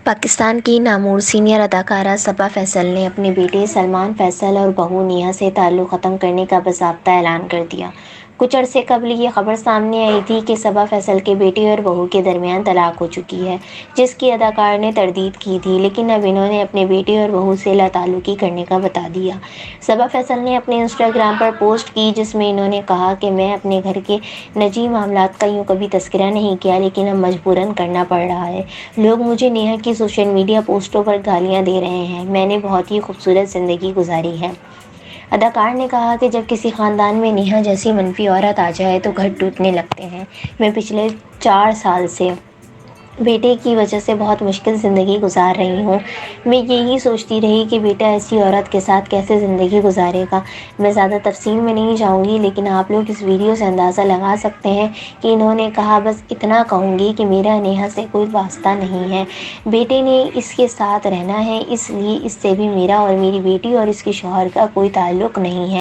پاکستان کی نامور سینئر اداکارہ صبا فیصل نے اپنے بیٹے سلمان فیصل اور بہو نیہا سے تعلق ختم کرنے کا باضابطہ اعلان کر دیا۔ کچھ عرصے قبل یہ خبر سامنے آئی تھی کہ صبا فیصل کے بیٹے اور بہو کے درمیان طلاق ہو چکی ہے، جس کی اداکار نے تردید کی تھی، لیکن اب انہوں نے اپنے بیٹے اور بہو سے لا تعلقی کرنے کا بتا دیا۔ صبا فیصل نے اپنے انسٹاگرام پر پوسٹ کی، جس میں انہوں نے کہا کہ میں اپنے گھر کے نجی معاملات کا یوں کبھی تذکرہ نہیں کیا، لیکن اب مجبوراً کرنا پڑ رہا ہے۔ لوگ مجھے نیہا کی سوشل میڈیا پوسٹوں پر گالیاں دے رہے ہیں۔ میں نے بہت ہی خوبصورت زندگی گزاری ہے۔ اداکار نے کہا کہ جب کسی خاندان میں نیہا جیسی منفی عورت آ جائے تو گھر ٹوٹنے لگتے ہیں۔ میں پچھلے 4 سال سے بیٹے کی وجہ سے بہت مشکل زندگی گزار رہی ہوں۔ میں یہی سوچتی رہی کہ بیٹا ایسی عورت کے ساتھ کیسے زندگی گزارے گا۔ میں زیادہ تفصیل میں نہیں جاؤں گی، لیکن آپ لوگ اس ویڈیو سے اندازہ لگا سکتے ہیں کہ انہوں نے کہا، بس اتنا کہوں گی کہ میرا نیہا سے کوئی واسطہ نہیں ہے۔ بیٹے نے اس کے ساتھ رہنا ہے، اس لیے اس سے بھی میرا اور میری بیٹی اور اس کے شوہر کا کوئی تعلق نہیں ہے۔